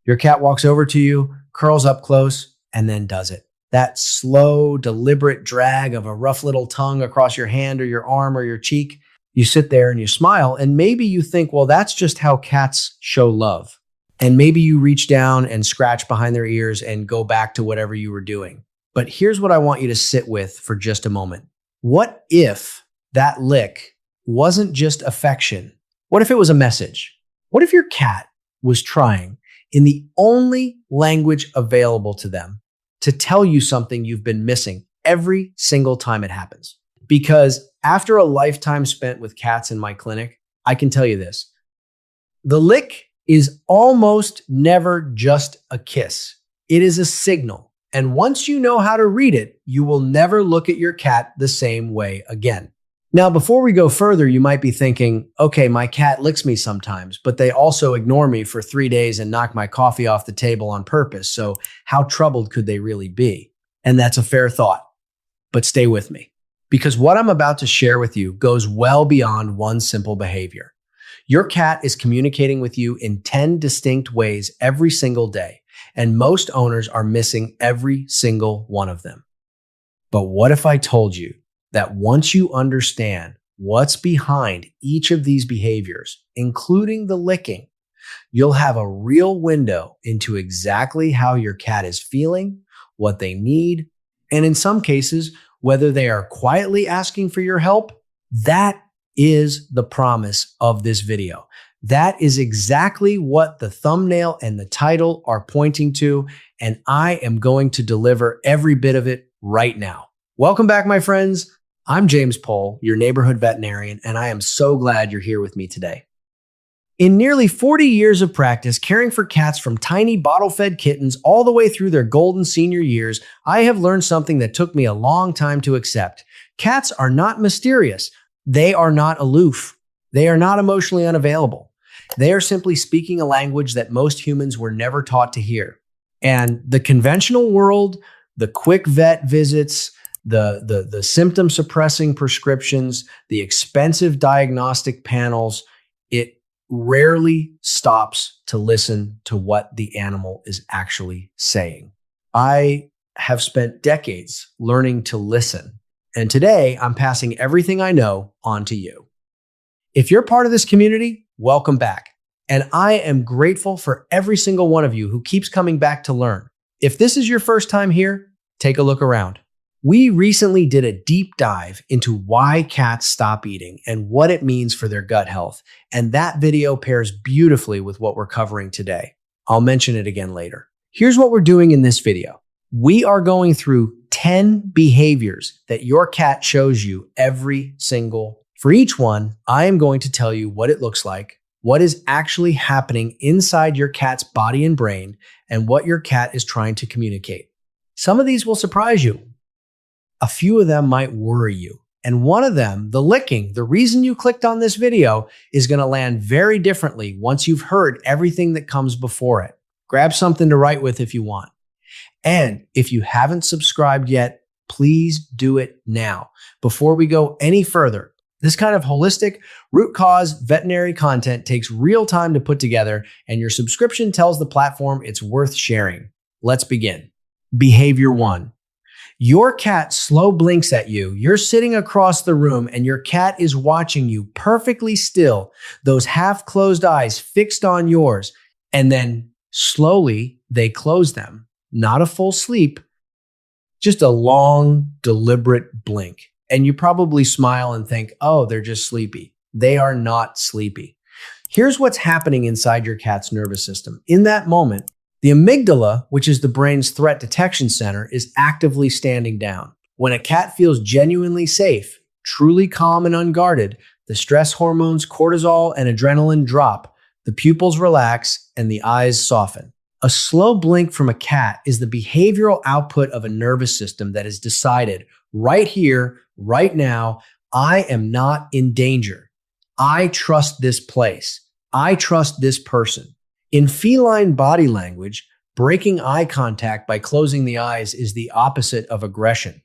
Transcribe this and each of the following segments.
Your cat walks over to you, curls up close, and then does it. That slow, deliberate drag of a rough little tongue across your hand or your arm or your cheek. You sit there and you smile, and maybe you think, well, that's just how cats show love. And maybe you reach down and scratch behind their ears and go back to whatever you were doing. But here's what I want you to sit with for just a moment. What if that lick wasn't just affection? What if it was a message? What if your cat was trying, in the only language available to them, to tell you something you've been missing every single time it happens? Because after a lifetime spent with cats in my clinic, I can tell you this. The lick is almost never just a kiss. It is a signal. And once you know how to read it, you will never look at your cat the same way again. Now, before we go further, you might be thinking, okay, my cat licks me sometimes, but they also ignore me for 3 days and knock my coffee off the table on purpose. So how troubled could they really be? And that's a fair thought. But stay with me, because what I'm about to share with you goes well beyond one simple behavior. Your cat is communicating with you in 10 distinct ways every single day, and most owners are missing every single one of them. But what if I told you that once you understand what's behind each of these behaviors, including the licking, you'll have a real window into exactly how your cat is feeling, what they need, and in some cases, whether they are quietly asking for your help? That is the promise of this video. That is exactly what the thumbnail and the title are pointing to, and I am going to deliver every bit of it right now. Welcome back, my friends. I'm James Pohl, your neighborhood veterinarian, and I am so glad you're here with me today. In nearly 40 years of practice caring for cats from tiny bottle-fed kittens all the way through their golden senior years, I have learned something that took me a long time to accept. Cats are not mysterious. They are not aloof. They are not emotionally unavailable. They are simply speaking a language that most humans were never taught to hear. And the conventional world, the quick vet visits, the symptom suppressing prescriptions, the expensive diagnostic panels, it rarely stops to listen to what the animal is actually saying. I have spent decades learning to listen, and today I'm passing everything I know on to you. If you're part of this community, welcome back. And I am grateful for every single one of you who keeps coming back to learn. If this is your first time here, take a look around. We recently did a deep dive into why cats stop eating and what it means for their gut health. And that video pairs beautifully with what we're covering today. I'll mention it again later. Here's what we're doing in this video. We are going through 10 behaviors that your cat shows you every single. For each one, I am going to tell you what it looks like, what is actually happening inside your cat's body and brain, and what your cat is trying to communicate. Some of these will surprise you. A few of them might worry you. And one of them, the licking, the reason you clicked on this video, is going to land very differently once you've heard everything that comes before it. Grab something to write with if you want. And if you haven't subscribed yet, please do it now. Before we go any further, this kind of holistic, root cause veterinary content takes real time to put together, and your subscription tells the platform it's worth sharing. Let's begin. Behavior 1. Your cat slow blinks at you. You're sitting across the room and your cat is watching you perfectly still, those half-closed eyes fixed on yours, and then slowly they close them. Not a full sleep, just a long, deliberate blink. And you probably smile and think, oh, they're just sleepy. They are not sleepy. Here's what's happening inside your cat's nervous system. In that moment, the amygdala, which is the brain's threat detection center, is actively standing down. When a cat feels genuinely safe, truly calm and unguarded, the stress hormones cortisol and adrenaline drop, the pupils relax, and the eyes soften. A slow blink from a cat is the behavioral output of a nervous system that has decided right here, right now, I am not in danger. I trust this place. I trust this person. In feline body language, breaking eye contact by closing the eyes is the opposite of aggression.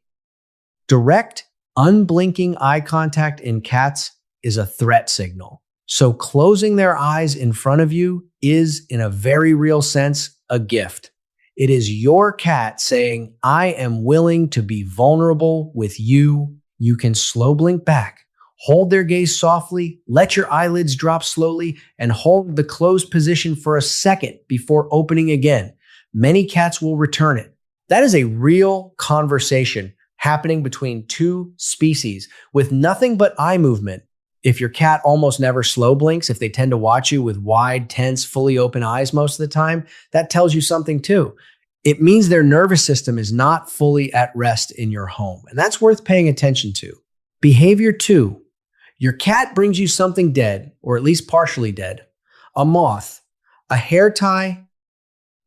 Direct, unblinking eye contact in cats is a threat signal. So closing their eyes in front of you is, in a very real sense, a gift. It is your cat saying, I am willing to be vulnerable with you. You can slow blink back, hold their gaze softly, let your eyelids drop slowly, and hold the closed position for a second before opening again. Many cats will return it. That is a real conversation happening between two species with nothing but eye movement. If your cat almost never slow blinks, if they tend to watch you with wide, tense, fully open eyes most of the time, that tells you something too. It means their nervous system is not fully at rest in your home, and that's worth paying attention to. Behavior 2. Your cat brings you something dead, or at least partially dead. A moth, a hair tie,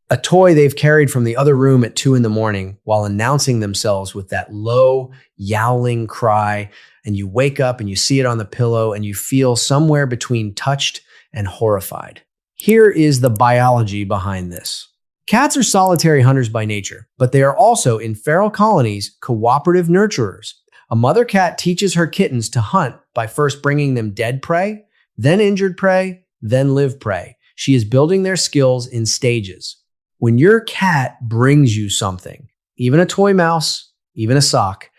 a toy they've carried from the other room at 2 in the morning while announcing themselves with that low, yowling cry, and you wake up and you see it on the pillow and you feel somewhere between touched and horrified. Here is the biology behind this. Cats are solitary hunters by nature, but they are also, in feral colonies, cooperative nurturers. A mother cat teaches her kittens to hunt by first bringing them dead prey, then injured prey, then live prey. She is building their skills in stages. When your cat brings you something, even a toy mouse, even a sock,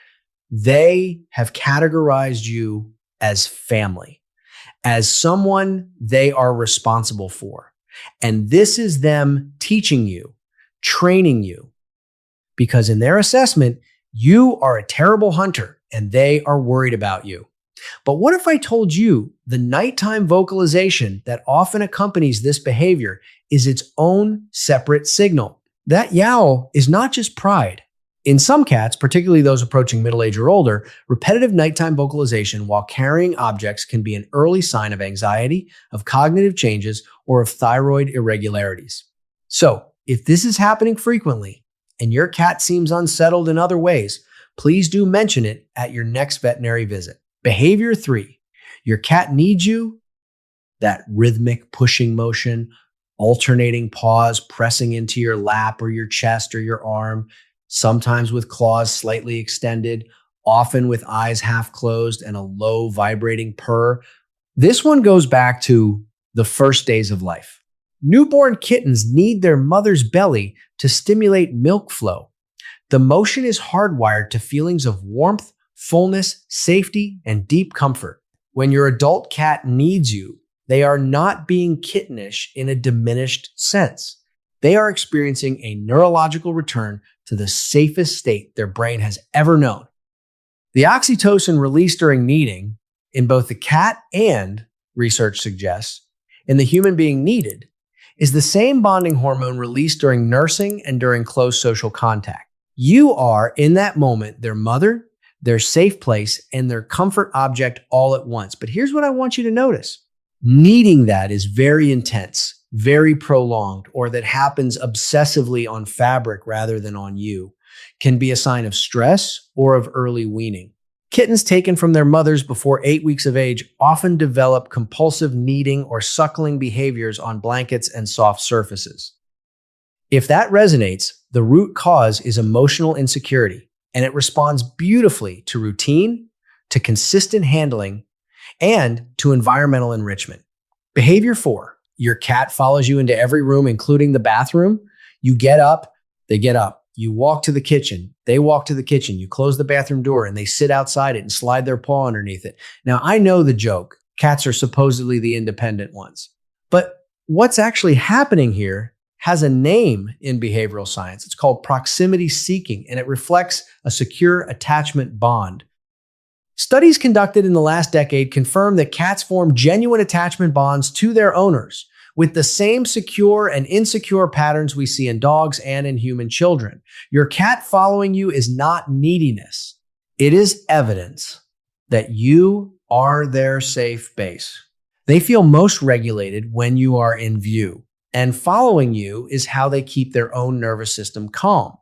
they have categorized you as family, as someone they are responsible for. And this is them teaching you, training you, because in their assessment, you are a terrible hunter and they are worried about you. But what if I told you the nighttime vocalization that often accompanies this behavior is its own separate signal? That yowl is not just pride. In some cats, particularly those approaching middle age or older, repetitive nighttime vocalization while carrying objects can be an early sign of anxiety, of cognitive changes, or of thyroid irregularities. So, if this is happening frequently and your cat seems unsettled in other ways, please do mention it at your next veterinary visit. Behavior 3. Your cat needs you. That rhythmic pushing motion, alternating paws pressing into your lap or your chest or your arm, sometimes with claws slightly extended, often with eyes half closed and a low vibrating purr. This one goes back to the first days of life. Newborn kittens need their mother's belly to stimulate milk flow. The motion is hardwired to feelings of warmth, fullness, safety, and deep comfort. When your adult cat needs you, they are not being kittenish in a diminished sense. They are experiencing a neurological return to the safest state their brain has ever known. The oxytocin released during kneading, in both the cat and, research suggests, in the human being needed, is the same bonding hormone released during nursing and during close social contact. You are, in that moment, their mother, their safe place, and their comfort object all at once. But here's what I want you to notice. Needing that is very intense, very prolonged, or that happens obsessively on fabric rather than on you, can be a sign of stress or of early weaning. Kittens taken from their mothers before 8 weeks of age often develop compulsive kneading or suckling behaviors on blankets and soft surfaces. If that resonates, the root cause is emotional insecurity, and it responds beautifully to routine, to consistent handling, and to environmental enrichment. Behavior 4. Your cat follows you into every room, including the bathroom. You get up, they get up. You walk to the kitchen, they walk to the kitchen. You close the bathroom door and they sit outside it and slide their paw underneath it. Now, I know the joke. Cats are supposedly the independent ones. But what's actually happening here has a name in behavioral science. It's called proximity seeking, and it reflects a secure attachment bond. Studies conducted in the last decade confirm that cats form genuine attachment bonds to their owners with the same secure and insecure patterns we see in dogs and in human children. Your cat following you is not neediness. It is evidence that you are their safe base. They feel most regulated when you are in view, and following you is how they keep their own nervous system calm.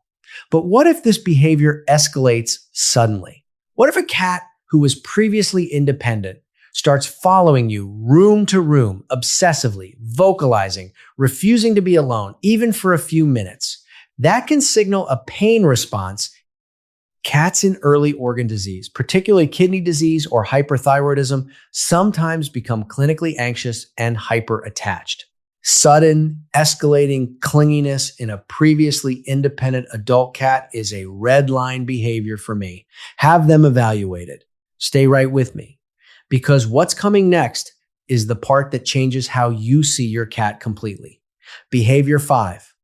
But what if this behavior escalates suddenly? What if a cat who was previously independent starts following you room to room, obsessively, vocalizing, refusing to be alone, even for a few minutes? That can signal a pain response Cats in early organ disease, particularly kidney disease or hyperthyroidism, sometimes become clinically anxious and hyper-attached. Sudden, escalating clinginess in a previously independent adult cat is a red line behavior for me. Have them evaluated. Stay right with me, because what's coming next is the part that changes how you see your cat completely. Behavior 5.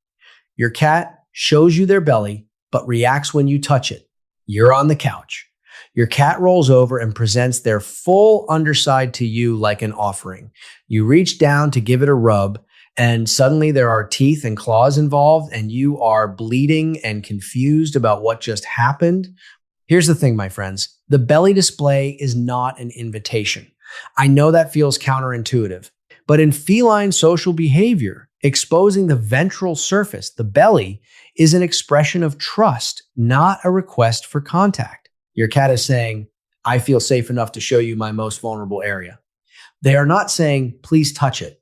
Your cat shows you their belly, but reacts when you touch it. You're on the couch. Your cat rolls over and presents their full underside to you like an offering. You reach down to give it a rub, and suddenly there are teeth and claws involved, and you are bleeding and confused about what just happened. Here's the thing, my friends. The belly display is not an invitation. I know that feels counterintuitive, but in feline social behavior, exposing the ventral surface, the belly, is an expression of trust, not a request for contact. Your cat is saying, I feel safe enough to show you my most vulnerable area. They are not saying, please touch it.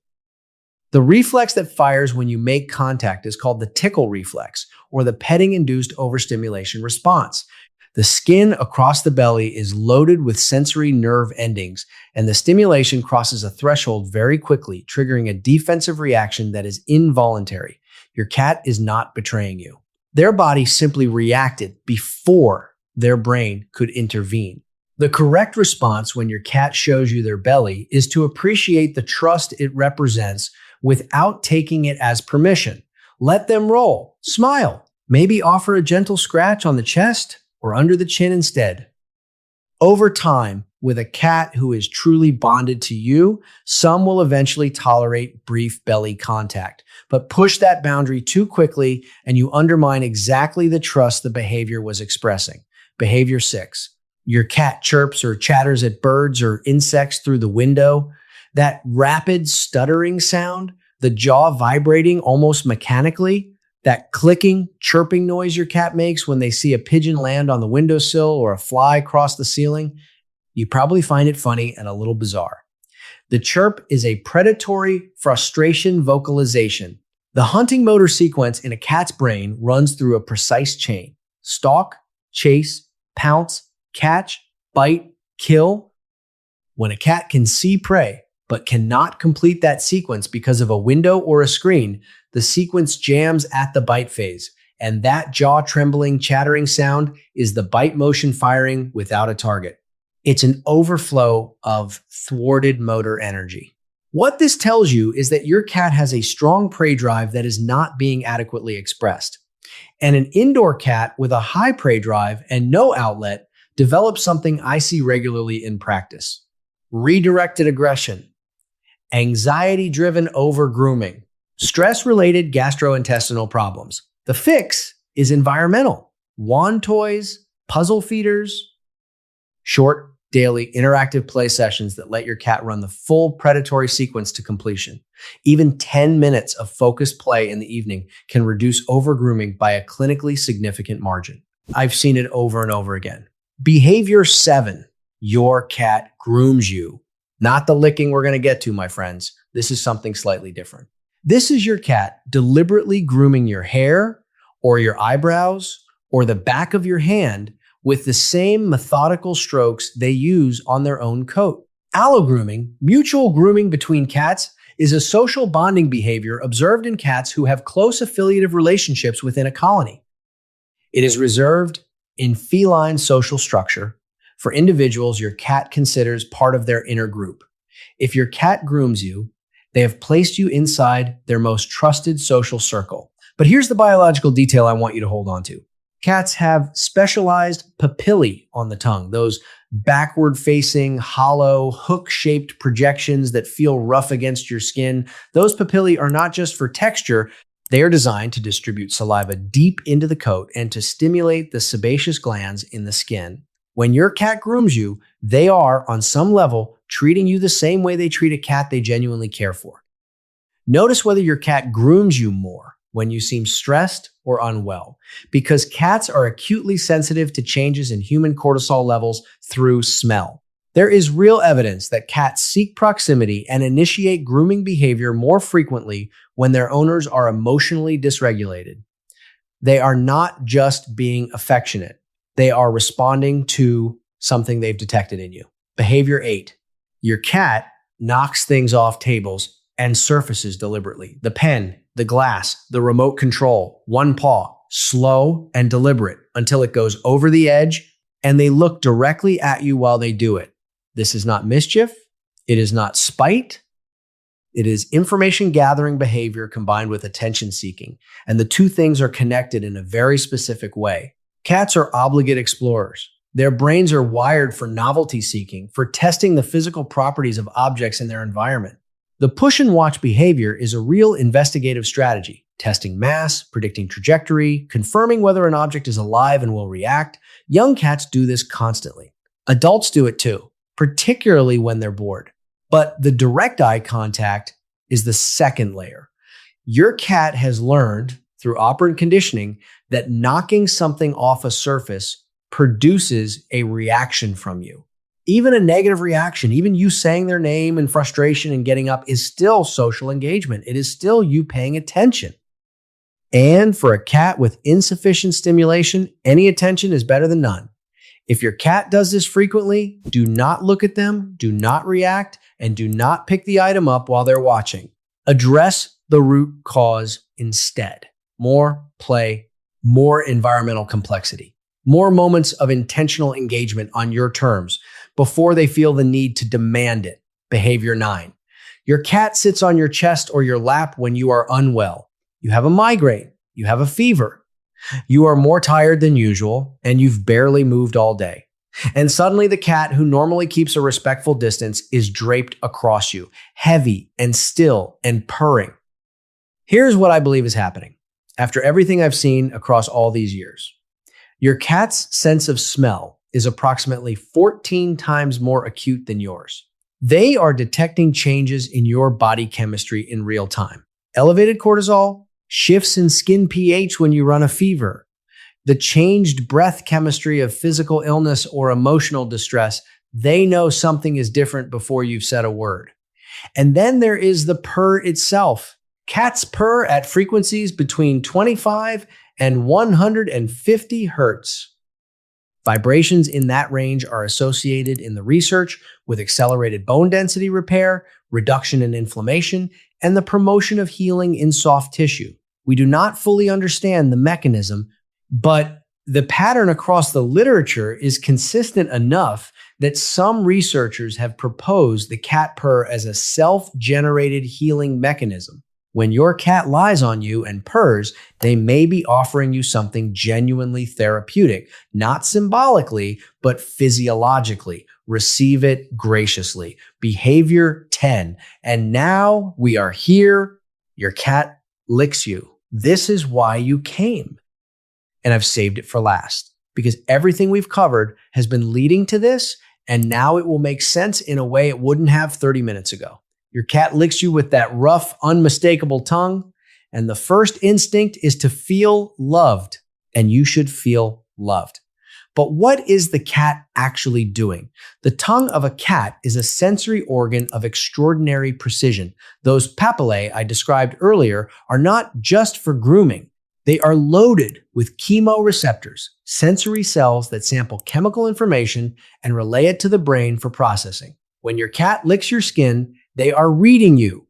The reflex that fires when you make contact is called the tickle reflex, or the petting-induced overstimulation response. The skin across the belly is loaded with sensory nerve endings, and the stimulation crosses a threshold very quickly, triggering a defensive reaction that is involuntary. Your cat is not betraying you. Their body simply reacted before their brain could intervene. The correct response when your cat shows you their belly is to appreciate the trust it represents without taking it as permission. Let them roll, smile, maybe offer a gentle scratch on the chest or under the chin instead. Over time, with a cat who is truly bonded to you, some will eventually tolerate brief belly contact, but push that boundary too quickly and you undermine exactly the trust the behavior was expressing. Behavior 6. Your cat chirps or chatters at birds or insects through the window. That rapid stuttering sound, the jaw vibrating almost mechanically, that clicking, chirping noise your cat makes when they see a pigeon land on the windowsill or a fly cross the ceiling, you probably find it funny and a little bizarre. The chirp is a predatory frustration vocalization. The hunting motor sequence in a cat's brain runs through a precise chain: stalk, chase, pounce, catch, bite, kill. When a cat can see prey, but cannot complete that sequence because of a window or a screen, the sequence jams at the bite phase, and that jaw-trembling, chattering sound is the bite motion firing without a target. It's an overflow of thwarted motor energy. What this tells you is that your cat has a strong prey drive that is not being adequately expressed. And an indoor cat with a high prey drive and no outlet develops something I see regularly in practice: redirected aggression, anxiety-driven over-grooming, stress-related gastrointestinal problems. The fix is environmental: wand toys, puzzle feeders, short, daily, interactive play sessions that let your cat run the full predatory sequence to completion. Even 10 minutes of focused play in the evening can reduce over-grooming by a clinically significant margin. I've seen it over and over again. Behavior 7. Your cat grooms you. Not the licking we're going to get to, my friends. This is something slightly different. This is your cat deliberately grooming your hair or your eyebrows or the back of your hand with the same methodical strokes they use on their own coat. Allogrooming, mutual grooming between cats, is a social bonding behavior observed in cats who have close affiliative relationships within a colony. It is reserved in feline social structure for individuals your cat considers part of their inner group. If your cat grooms you, they have placed you inside their most trusted social circle. But here's the biological detail I want you to hold on to. Cats have specialized papillae on the tongue, those backward-facing, hollow, hook-shaped projections that feel rough against your skin. Those papillae are not just for texture. They are designed to distribute saliva deep into the coat and to stimulate the sebaceous glands in the skin. When your cat grooms you, they are, on some level, treating you the same way they treat a cat they genuinely care for. Notice whether your cat grooms you more when you seem stressed or unwell, because cats are acutely sensitive to changes in human cortisol levels through smell. There is real evidence that cats seek proximity and initiate grooming behavior more frequently when their owners are emotionally dysregulated. They are not just being affectionate. They are responding to something they've detected in you. Behavior 8. Your cat knocks things off tables and surfaces deliberately. The pen, the glass, the remote control, one paw, slow and deliberate until it goes over the edge and they look directly at you while they do it. This is not mischief. It is not spite. It is information gathering behavior combined with attention seeking. And the two things are connected in a very specific way. Cats are obligate explorers. Their brains are wired for novelty seeking, for testing the physical properties of objects in their environment. The push and watch behavior is a real investigative strategy, testing mass, predicting trajectory, confirming whether an object is alive and will react. Young cats do this constantly. Adults do it too, particularly when they're bored. But the direct eye contact is the second layer. Your cat has learned through operant conditioning that knocking something off a surface produces a reaction from you. Even a negative reaction, even you saying their name in frustration and getting up is still social engagement. It is still you paying attention. And for a cat with insufficient stimulation, any attention is better than none. If your cat does this frequently, do not look at them, do not react, and do not pick the item up while they're watching. Address the root cause instead. More play, more environmental complexity, more moments of intentional engagement on your terms before they feel the need to demand it. Behavior 9. Your cat sits on your chest or your lap when you are unwell. You have a migraine. You have a fever. You are more tired than usual, and you've barely moved all day. And suddenly the cat, who normally keeps a respectful distance, is draped across you, heavy and still and purring. Here's what I believe is happening. After everything I've seen across all these years, your cat's sense of smell is approximately 14 times more acute than yours. They are detecting changes in your body chemistry in real time. Elevated cortisol, shifts in skin pH when you run a fever, the changed breath chemistry of physical illness or emotional distress. They know something is different before you've said a word. And then there is the purr itself. Cats purr at frequencies between 25 and 150 hertz. Vibrations in that range are associated in the research with accelerated bone density repair, reduction in inflammation, and the promotion of healing in soft tissue. We do not fully understand the mechanism, but the pattern across the literature is consistent enough that some researchers have proposed the cat purr as a self-generated healing mechanism. When your cat lies on you and purrs, they may be offering you something genuinely therapeutic, not symbolically, but physiologically. Receive it graciously. Behavior 10. And now we are here. Your cat licks you. This is why you came. And I've saved it for last because everything we've covered has been leading to this, and now it will make sense in a way it wouldn't have 30 minutes ago. Your cat licks you with that rough, unmistakable tongue, and the first instinct is to feel loved, and you should feel loved. But what is the cat actually doing? The tongue of a cat is a sensory organ of extraordinary precision. Those papillae I described earlier are not just for grooming. They are loaded with chemoreceptors, sensory cells that sample chemical information and relay it to the brain for processing. When your cat licks your skin, they are reading you.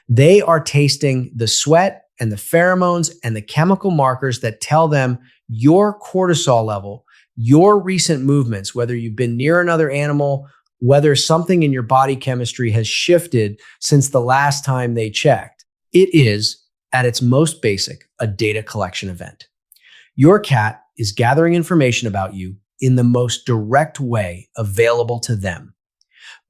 They are tasting the sweat and the pheromones and the chemical markers that tell them your cortisol level, your recent movements, whether you've been near another animal, whether something in your body chemistry has shifted since the last time they checked. It is, at its most basic, a data collection event. Your cat is gathering information about you in the most direct way available to them.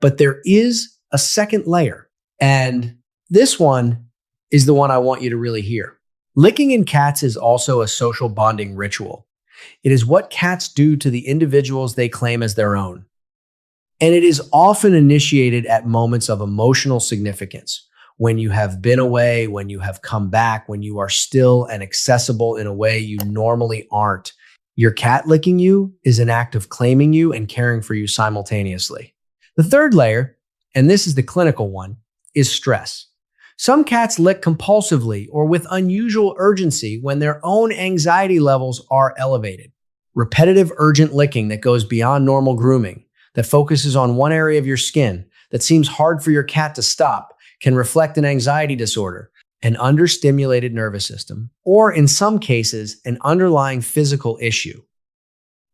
But there is a second layer, and this one is the one I want you to really hear. Licking in cats is also a social bonding ritual. It is what cats do to the individuals they claim as their own. And it is often initiated at moments of emotional significance, when you have been away, when you have come back, when you are still and accessible in a way you normally aren't. Your cat licking you is an act of claiming you and caring for you simultaneously. The third layer, and this is the clinical one, is stress. Some cats lick compulsively or with unusual urgency when their own anxiety levels are elevated. Repetitive, urgent licking that goes beyond normal grooming, that focuses on one area of your skin, that seems hard for your cat to stop, can reflect an anxiety disorder, an understimulated nervous system, or in some cases, an underlying physical issue.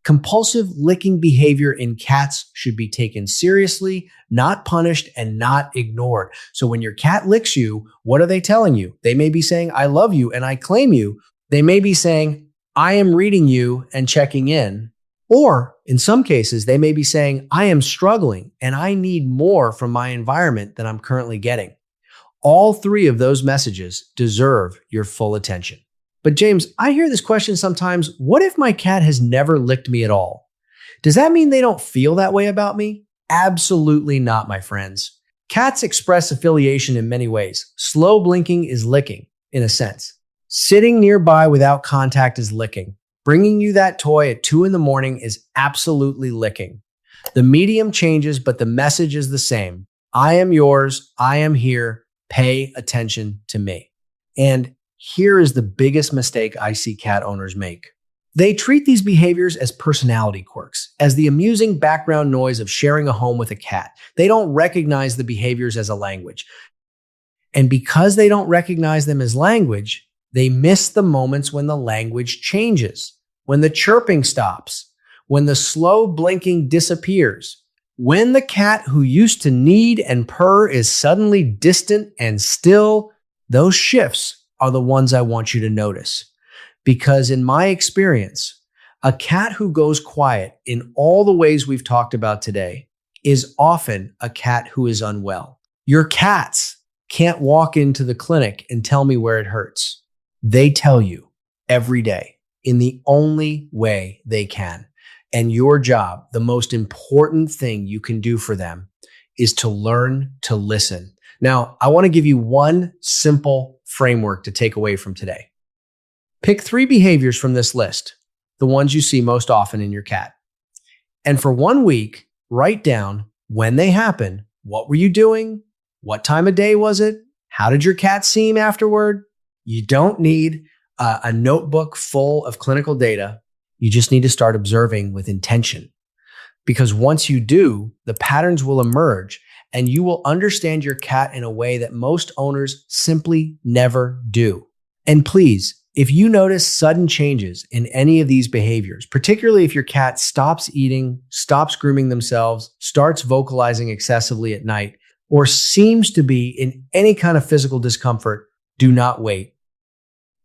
Compulsive licking behavior in cats should be taken seriously, not punished, and not ignored. So when your cat licks you, what are they telling you? They may be saying, I love you and I claim you. They may be saying, I am reading you and checking in. Or in some cases, they may be saying, I am struggling and I need more from my environment than I'm currently getting. All three of those messages deserve your full attention. But James, I hear this question sometimes. What if my cat has never licked me at all? Does that mean they don't feel that way about me? Absolutely not, my friends. Cats express affiliation in many ways. Slow blinking is licking, in a sense. Sitting nearby without contact is licking. Bringing you that toy at 2 in the morning is absolutely licking. The medium changes, but the message is the same. I am yours. I am here. Pay attention to me. And here is the biggest mistake I see cat owners make. They treat these behaviors as personality quirks, as the amusing background noise of sharing a home with a cat. They don't recognize the behaviors as a language. And because they don't recognize them as language, they miss the moments when the language changes, when the chirping stops, when the slow blinking disappears, when the cat who used to need and purr is suddenly distant and still. Those shifts are the ones I want you to notice. Because in my experience, a cat who goes quiet in all the ways we've talked about today is often a cat who is unwell. Your cats can't walk into the clinic and tell me where it hurts. They tell you every day in the only way they can. And your job, the most important thing you can do for them, is to learn to listen. Now, I want to give you one simple framework to take away from today. Pick 3 behaviors from this list, the ones you see most often in your cat. And for 1 week, write down when they happen. What were you doing? What time of day was it? How did your cat seem afterward? You don't need a notebook full of clinical data. You just need to start observing with intention. Because once you do, the patterns will emerge and you will understand your cat in a way that most owners simply never do. And please, if you notice sudden changes in any of these behaviors, particularly if your cat stops eating, stops grooming themselves, starts vocalizing excessively at night, or seems to be in any kind of physical discomfort, do not wait.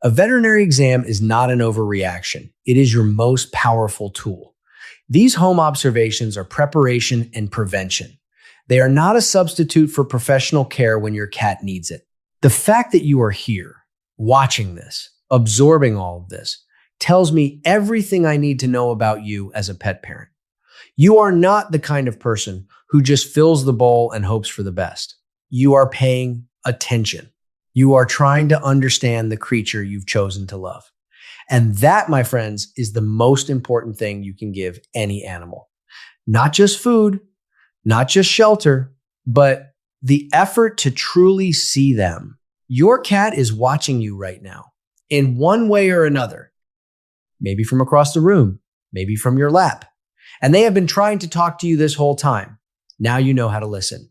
A veterinary exam is not an overreaction. It is your most powerful tool. These home observations are preparation and prevention. They are not a substitute for professional care when your cat needs it. The fact that you are here, watching this, absorbing all of this, tells me everything I need to know about you as a pet parent. You are not the kind of person who just fills the bowl and hopes for the best. You are paying attention. You are trying to understand the creature you've chosen to love. And that, my friends, is the most important thing you can give any animal. Not just food, not just shelter, but the effort to truly see them. Your cat is watching you right now in one way or another, maybe from across the room, maybe from your lap. And they have been trying to talk to you this whole time. Now you know how to listen.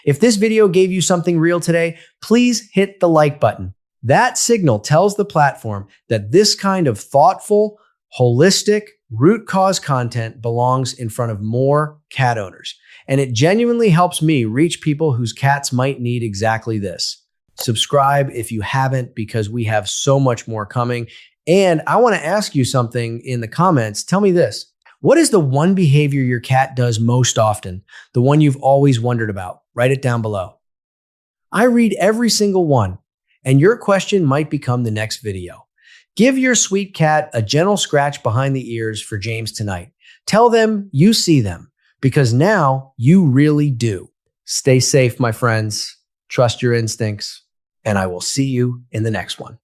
If this video gave you something real today, please hit the like button. That signal tells the platform that this kind of thoughtful, holistic, root cause content belongs in front of more cat owners. And it genuinely helps me reach people whose cats might need exactly this. Subscribe if you haven't, because we have so much more coming. And I want to ask you something in the comments. Tell me this. What is the one behavior your cat does most often? The one you've always wondered about? Write it down below. I read every single one, and your question might become the next video. Give your sweet cat a gentle scratch behind the ears for James tonight. Tell them you see them, because now you really do. Stay safe, my friends. Trust your instincts, and I will see you in the next one.